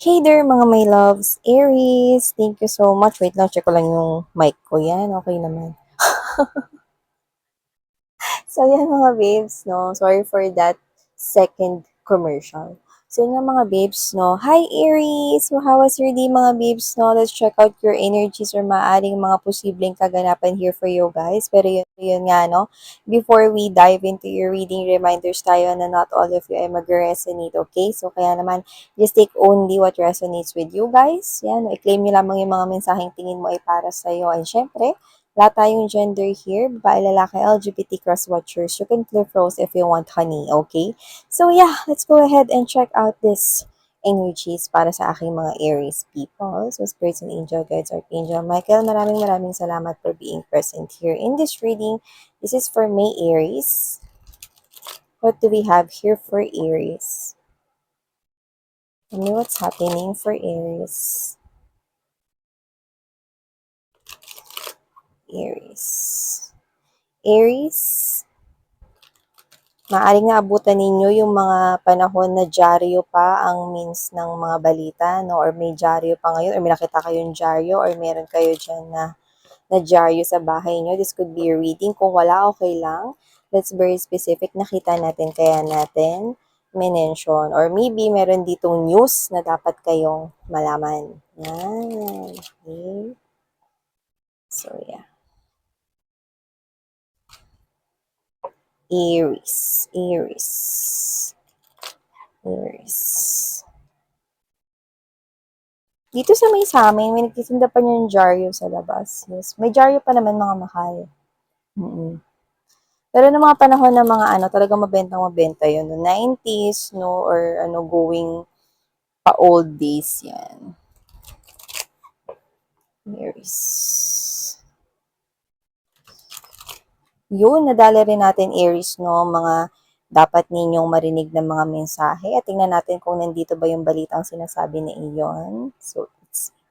Hey there mga my loves, Aries! Thank you so much. Wait lang, check ko lang yung mic ko. Yan, okay naman. So yan mga babes, no? Sorry for that second commercial. So yun nga mga babes, no? Hi Aries! So how was your day mga babes, no? Let's check out your energies or maaring mga posibleng kaganapan here for you guys. Pero yun nga, no? Before we dive into your reading, reminders tayo na not all of you ay mag-resonate, okay? So kaya naman, just take only what resonates with you guys. Yan, i-claim nyo lamang yung mga mensaheng tingin mo ay para sa'yo. And syempre, wala tayong gender here, babae, lalaki, LGBT cross-watchers. You can flip rose if you want honey, okay? So yeah, let's go ahead and check out this energies para sa aking mga Aries people. So spirits and angel guides, Archangel Michael, maraming salamat for being present here in this reading. This is for May Aries. What do we have here for Aries? Tell me what's happening for Aries. Aries. Aries, maaaring naabutan ninyo yung mga panahon na dyaryo pa ang means ng mga balita, no? Or may dyaryo pa ngayon, or may nakita kayong dyaryo, or meron kayo dyan na dyaryo sa bahay nyo. This could be a reading. Kung wala, okay lang. That's very specific. Nakita natin, kaya natin mention. Or maybe meron ditong news na dapat kayong malaman. Yan. Okay. So, yeah. Aries. Aries. Aries. Dito sa may sa'min, may nagtitinda pa niyang dyaryo sa labas. Yes. May dyaryo pa naman mga mahal. Mm. Pero ng mga panahon ng mga ano, talagang mabentang-mabenta yun. No 90s, no, or ano, going pa old days yan. Aries. Yun, nadala rin natin Aries, no, mga dapat ninyong marinig ng mga mensahe. At tingnan natin kung nandito ba yung balitang sinasabi ni iyon. So, let's see.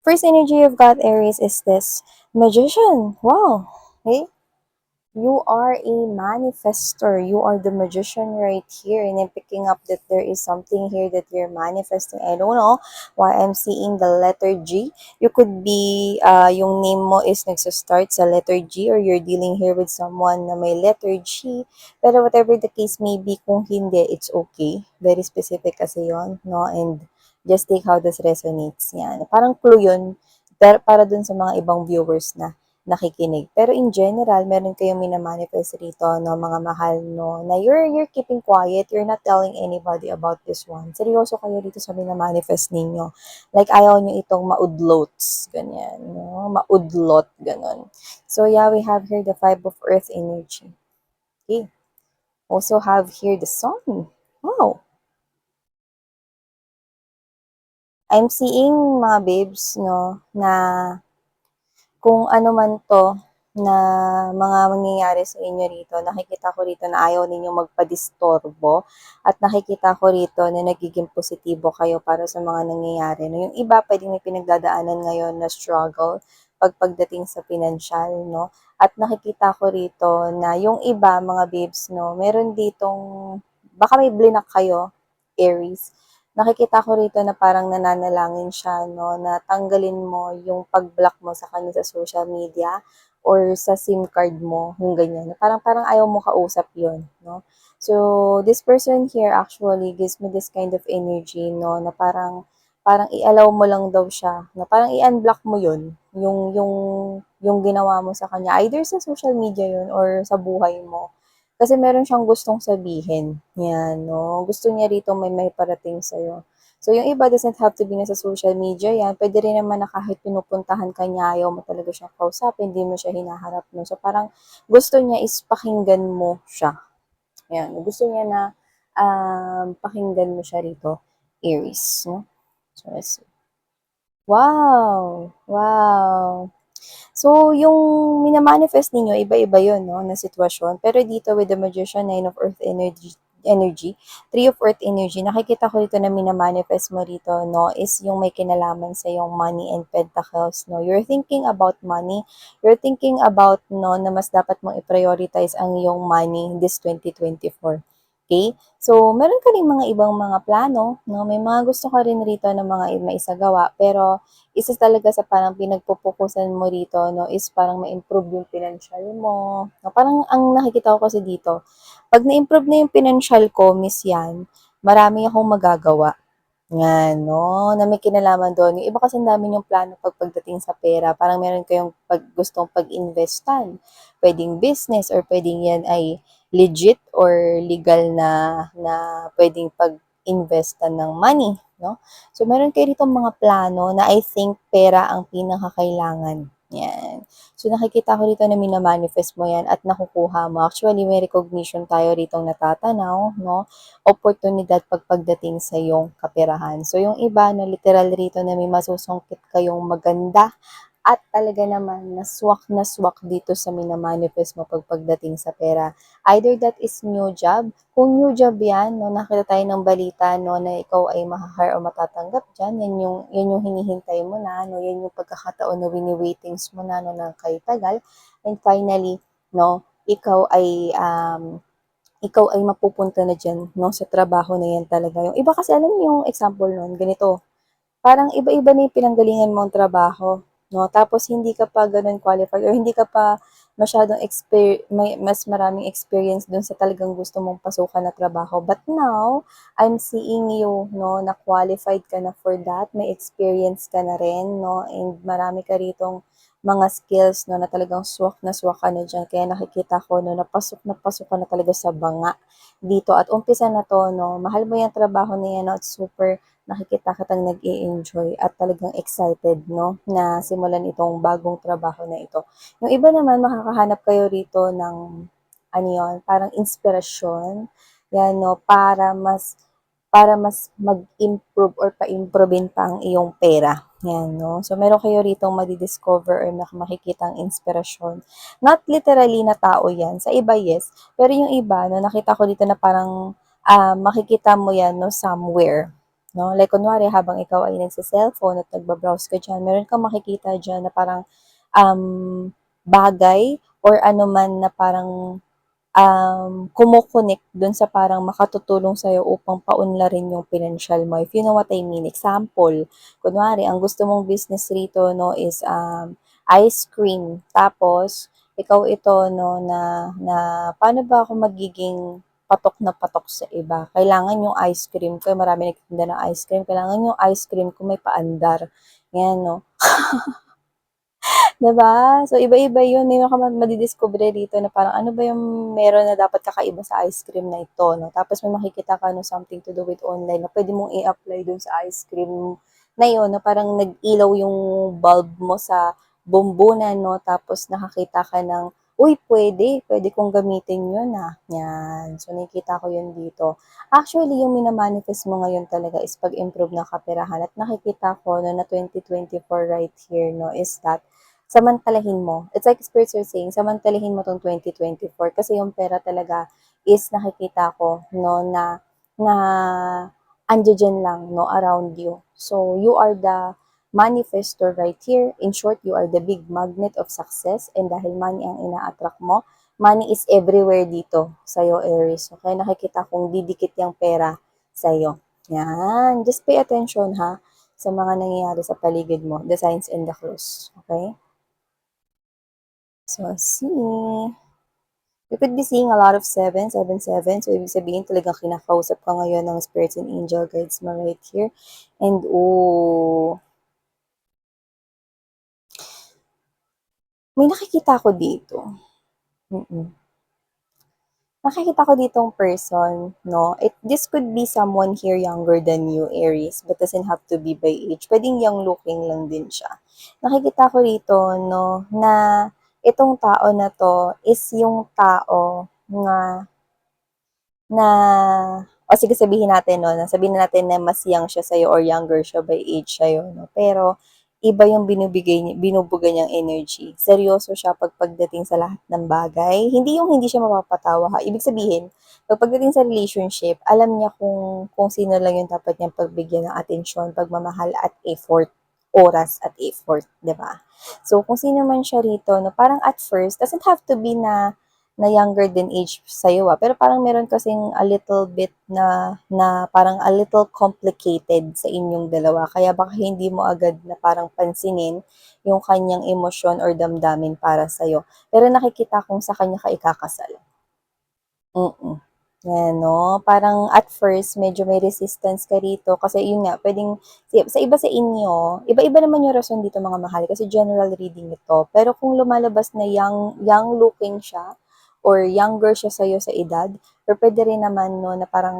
First energy you've got, Aries, is this Magician. Wow. Okay. You are a manifestor. You are the magician right here. And I'm picking up that there is something here that you're manifesting. I don't know why I'm seeing the letter G. You could be, yung name mo is nagsastart sa letter G, or you're dealing here with someone na may letter G. Pero whatever the case may be, kung hindi, it's okay. Very specific kasi yon, no? And just take how this resonates. Yan. Parang clue yun para dun sa mga ibang viewers na nakikinig. Pero in general, meron kayong minamanifest rito, no, mga mahal, no, na you're keeping quiet, you're not telling anybody about this one. Seryoso kayo dito sa minamanifest ninyo. Like, ayaw nyo itong maudlots, ganyan, no, maudlot, ganon. So, yeah, we have here the Five of Earth energy. Okay. Also have here the Sun. Wow. I'm seeing mga babes, no, na kung ano man to na mga mangyayari sa inyo rito, nakikita ko rito na ayaw ninyong magpadistorbo at nakikita ko rito na nagiging positibo kayo para sa mga nangyayari. No, yung iba pwedeng may pinagdadaanan ngayon na struggle pagdating sa pinansyal, no? At nakikita ko rito na yung iba, mga babes, no, meron ditong, baka may blinak kayo, Aries, nakikita ko rito na parang nananalangin siya, no, na tanggalin mo yung pag-block mo sa kanya sa social media or sa SIM card mo, yung ganyan. Parang ayaw mo kausap yon, no. So, this person here actually gives me this kind of energy, no, na parang i-allow mo lang daw siya, na parang i-unblock mo yon, yung ginawa mo sa kanya, either sa social media yon or sa buhay mo. Kasi meron siyang gustong sabihin. Yan, no? Gusto niya rito may parating sa'yo. So, yung iba doesn't have to be na sa social media yan. Pwede rin naman na kahit pinupuntahan ka niya, ayaw mo talaga siyang kausapin, hindi mo siya hinaharap. No? So, parang gusto niya is pakinggan mo siya. Yan. Gusto niya na pakinggan mo siya rito, Aries. No? So, let's see. Wow! Wow! So, yung minamanifest ninyo, iba-iba yun, no, na sitwasyon. Pero dito with the Magician, Nine of Earth energy, Three of Earth energy, nakikita ko dito na minamanifest mo rito, no, is yung may kinalaman sa yung money and pentacles, no. You're thinking about money. You're thinking about, no, na mas dapat mong i-prioritize ang yung money this 2024. Okay? So, meron ka ring mga ibang mga plano, no? May mga gusto ka rin rito na mga maisagawa, pero isa talaga sa parang pinagpupukusan mo rito, no, is parang ma-improve yung financial mo. No? Parang ang nakikita ko kasi dito, pag na-improve na yung financial ko, miss yan, marami akong magagawa. Yan, no, na may kinalaman doon. Yung iba kasi ang dami yung plano pagdating sa pera. Parang meron kayong gustong pag-investan. Pwedeng business or pwedeng yan ay legit or legal na pwedeng pag-investan ng money, no? So, meron kayo dito mga plano na I think pera ang pinakakailangan. Yan. So, nakikita ko dito na minamanifest mo yan at nakukuha mo. Actually, may recognition tayo rito natatanaw, no? Oportunidad pagdating sa iyong kaperahan. So, yung iba, no, literal rito na may masusungkit kayong maganda at talaga naman na swak dito sa minamanifest mo pagdating sa pera. Either that is new job. Kung new job yan, no, nakita tayo ng balita, no, na ikaw ay mahahire o matatanggap dyan, yan yung hinihintay mo na, no, yan yung pagkakataon na wini-waitings mo na, no, ng kay tagal. And finally, no, ikaw ay mapupunta na dyan, no, sa trabaho na yan talaga. Yung iba kasi, alam niyo yung example nun, ganito, parang iba-iba na yung pinanggalingan mong trabaho, no? Tapos hindi ka pa ganun qualified or hindi ka pa masyadong mas maraming experience dun sa talagang gusto mong pasukan na trabaho. But now, I'm seeing you, no, na qualified ka na for that, may experience ka na rin, no, and marami ka ritong mga skills, no, na talagang swak ka na dyan. Kaya nakikita ko, no, na pasok ka na talaga sa banga dito. At umpisa na to, no, mahal mo yung trabaho na yan, no, at super nakikita kitang nag-i-enjoy at talagang excited, no, na simulan itong bagong trabaho na ito. Yung iba naman, makakahanap kayo rito ng, ano yun, parang inspirasyon, yan, no, para mas mag-improve or pa-improvein pa ang iyong pera. Yan, no? So, meron kayo rito madidiscover or makikitang inspirasyon. Not literally na tao yan. Sa iba, yes. Pero yung iba, no, nakita ko dito na parang makikita mo yan, no, somewhere. No? Like, kunwari, habang ikaw ay nagsa-cellphone at nagbabrowse ka dyan, meron kang makikita dyan na parang bagay or ano man na parang kumukonek dun sa parang makatutulong sa'yo upang paunlarin yung financial mo. If you know what I mean. Example, kunwari, ang gusto mong business rito, no, is ice cream. Tapos, ikaw ito, no, na paano ba ako magiging patok na patok sa iba? Kailangan yung ice cream ko, marami nagtitinda ng ice cream, kailangan yung ice cream ko may paandar. Yan, no. 'Di ba? So, iba-iba yun. May madidiscover dito na parang ano ba yung meron na dapat kakaiba sa ice cream na ito, no? Tapos may makikita ka no, something to do with online na pwede mong i-apply dun sa ice cream na yun, na parang nag-ilaw yung bulb mo sa bumbunan, no? Tapos nakakita ka ng, uy, pwede kong gamitin yun, ah. Yan. So, nakikita ko yun dito. Actually, yung minamanifest mo ngayon talaga is pag-improve ng kaperahan. At nakikita ko no, na 2024 right here, no, is that samantalahin mo. It's like spirits are saying, samantalahin mo tong 2024 kasi yung pera talaga is nakikita ko, no, na andyan lang, no, around you. So, you are the manifestor right here. In short, you are the big magnet of success and dahil money ang ina-attract mo, money is everywhere dito sa'yo, Aries. Okay, nakikita kong didikit yung pera sa'yo. Yan. Just pay attention, ha, sa mga nangyayari sa paligid mo, the signs and the clues. Okay? So, see. You could be seeing a lot of 7. So, ibig sabihin talagang kinakausap ka ngayon ng spirits and angel guides mo right here. And, oh, may nakikita ko dito. Mm-mm. Nakikita ko ditong person, no? This could be someone here younger than you, Aries, but doesn't have to be by age. Pwedeng young looking lang din siya. Nakikita ko rito, no, na itong tao na to is yung tao na o sige sabihin natin 'no, sabihin na natin na mas young siya sa'yo or younger siya by age sa'yo 'no, pero iba yung binubuga niyang energy. Seryoso siya pagdating sa lahat ng bagay. Hindi yung hindi siya mapapatawa ha, ibig sabihin, pagdating sa relationship, alam niya kung sino lang yung dapat niyang pagbigyan ng atensyon, pagmamahal at effort, oras at effort, 'di ba? So, kung sino man siya rito 'no, parang at first, doesn't have to be na na younger din age sa'yo, pero parang meron kasing a little bit na parang a little complicated sa inyong dalawa. Kaya baka hindi mo agad na parang pansinin yung kanyang emosyon or damdamin para sa'yo. Pero nakikita kong sa kanya ka ikakasal. Mm. Yan 'no, parang at first medyo may resistance ka rito kasi yun nga puwedeng sa iba sa inyo, iba-iba naman yung rason dito mga mahal kasi general reading ito. Pero kung lumalabas na young looking siya or younger siya sa'yo sa edad or puwede rin naman 'no na parang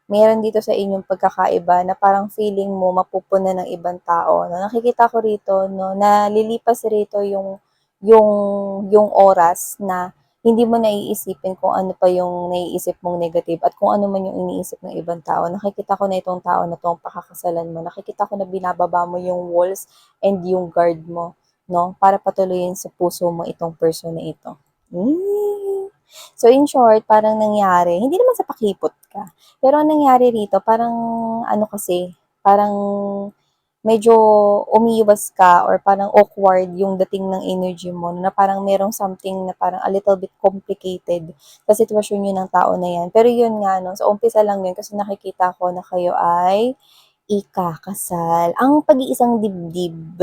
meron dito sa inyong pagkakaiba na parang feeling mo mapupunan ng ibang tao 'no. Nakikita ko rito 'no na lilipas rito yung yung oras na hindi mo naiisipin kung ano pa yung naiisip mong negative at kung ano man yung iniisip ng ibang tao. Nakikita ko na itong tao na 'tong pakakasalan mo, nakikita ko na binababa mo yung walls and yung guard mo, 'no, para patuloyin sa puso mo itong person na ito. Hmm. So in short, parang nangyari, hindi naman sa pakipot ka, pero ang nangyari rito parang ano kasi, parang medyo umiiwas ka or parang awkward yung dating ng energy mo na parang merong something na parang a little bit complicated sa sitwasyon yun ng tao na yan. Pero yun nga 'no, sa umpisa lang yun kasi nakikita ko na kayo ay ikakasal. Ang pag-iisang dibdib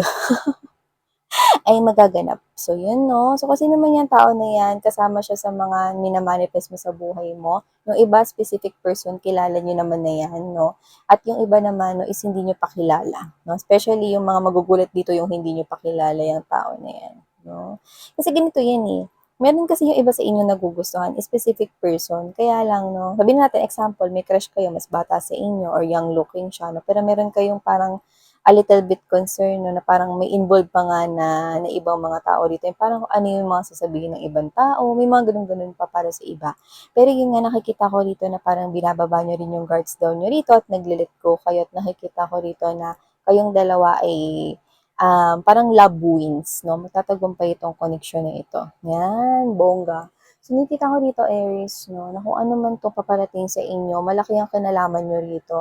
ay magaganap. So yun 'no. So kasi naman yang tao na yan, kasama siya sa mga mina-manifest mo sa buhay mo. Yung iba specific person, kilala niyo naman na yan 'no. At yung iba naman 'no is hindi niyo pa kilala 'no. Especially yung mga magugulat dito yung hindi niyo pa kilala yang tao na yan 'no. Kasi ganito yan, eh, meron kasi yung iba sa inyo nagugustuhan, specific person. Kaya lang 'no, sabihin natin example, may crush kayo, mas bata sa inyo or young looking siya 'no, pero meron kayong parang a little bit concerned 'no, na parang may involved pa nga na ibang mga tao dito, yung parang kung ano yung mga sasabihin ng ibang tao, may mga gano'n-gano'n pa para sa iba. Pero yun nga, nakikita ko rito na parang binababa niyo rin yung guards down niyo rito at nagle-let go kayo at nakikita ko rito na kayong dalawa ay, parang love wins 'no, magtatagumpay itong koneksyon na ito. Yan, bongga. So nakikita ko dito Aries 'no, na kung ano man 'tong paparating sa inyo, malaki ang kinalaman niyo rito,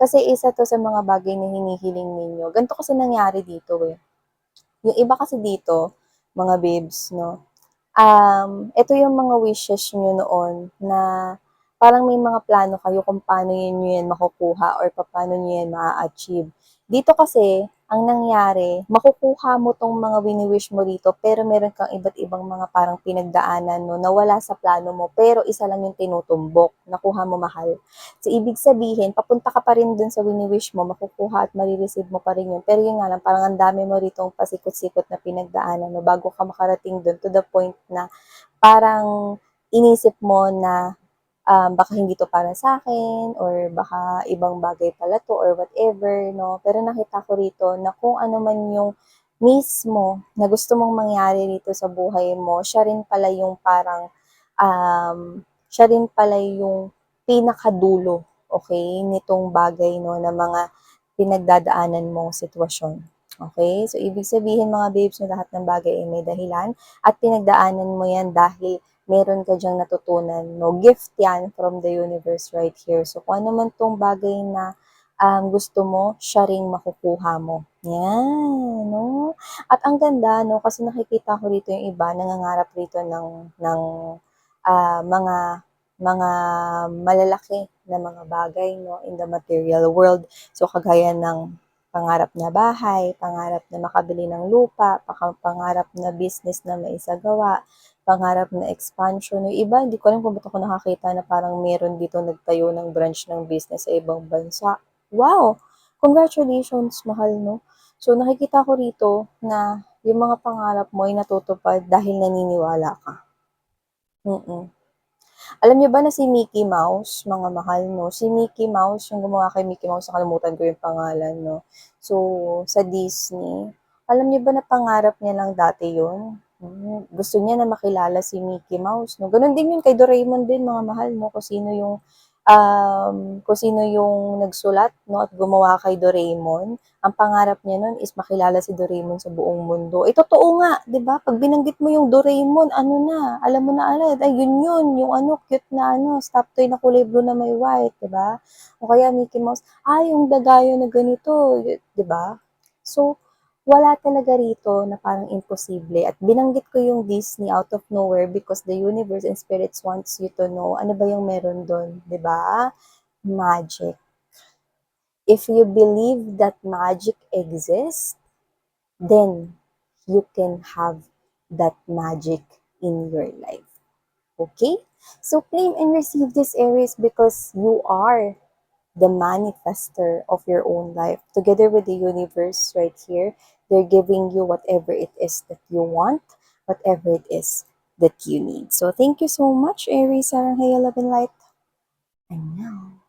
Kasi isa 'to sa mga bagay na hinihiling ninyo. Ganito kasi nangyari dito, eh. Yung iba kasi dito, mga babes 'no, ito yung mga wishes niyo noon na parang may mga plano kayo kung paano niyo yan makukuha or papaano niyo yan maa-achieve. Dito kasi, ang nangyari, makukuha mo 'tong mga wini-wish mo dito pero meron kang iba't ibang mga parang pinagdaanan 'no, na wala sa plano mo pero isa lang yung tinutumbok, nakuha mo mahal. So, ibig sabihin, papunta ka pa rin dun sa wini-wish mo, makukuha at mare-receive mo pa rin yun. Pero yun nga lang, parang ang dami mo ritong pasikot-sikot na pinagdaanan mo bago ka makarating dun to the point na parang inisip mo na baka hindi to para sa akin or baka ibang bagay pala 'to or whatever 'no. Pero nakita ko rito na kung ano man yung mismo na gusto mong mangyari dito sa buhay mo, siya rin pala yung parang, siya rin pala yung pinakadulo, okay nitong bagay 'no, na mga pinagdadaanan mong sitwasyon. Okay, so ibig sabihin mga babes na lahat ng bagay ay may dahilan at pinagdaanan mo yan dahil meron ka diyang natutunan 'no, gift yan from the universe right here. So kung ano man 'tong bagay na, gusto mo, siya ring makukuha mo, yan 'no. At ang ganda 'no, kasi nakikita ko rito yung iba nangangarap rito ng, mga malalaki na mga bagay 'no, in the material world. So kagaya ng pangarap na bahay, pangarap na makabili ng lupa, pangarap na business na maisagawa, pangarap na expansion. Yung iba, hindi ko alam kung ba't ako nakakita na parang meron dito nagtayo ng branch ng business sa ibang bansa. Wow! Congratulations, mahal, no? So, nakikita ko rito na yung mga pangarap mo ay natutupad dahil naniniwala ka. Mm. Alam niyo ba na si Mickey Mouse, mga mahal 'no, si Mickey Mouse, yung gumawa kay Mickey Mouse, nakalimutan ko yung pangalan 'no. So, sa Disney, alam niyo ba na pangarap niya lang dati yun? Gusto niya na makilala si Mickey Mouse 'no. Gano'n din yun kay Doraemon din mga mahal 'no, kung sino yung nagsulat 'no at gumawa kay Doraemon, ang pangarap niya nun is makilala si Doraemon sa buong mundo. Eh, totoo nga, 'di ba? 'Pag binanggit mo yung Doraemon, ano na, alam mo na agad, ay yun, yung ano, cute na ano, stuffed toy na kulay blue na may white, 'di ba? O kaya Mickey Mouse, yung dagayo na ganito, 'di ba? So, wala talaga rito na parang imposible. At binanggit ko yung Disney out of nowhere because the universe and spirits wants you to know ano ba yung meron doon, 'di ba? Magic. If you believe that magic exists, then you can have that magic in your life. Okay? So claim and receive this Aries because you are the manifester of your own life. Together with the universe right here, they're giving you whatever it is that you want, whatever it is that you need. So thank you so much, Aries, Sarang Love and Light. And now,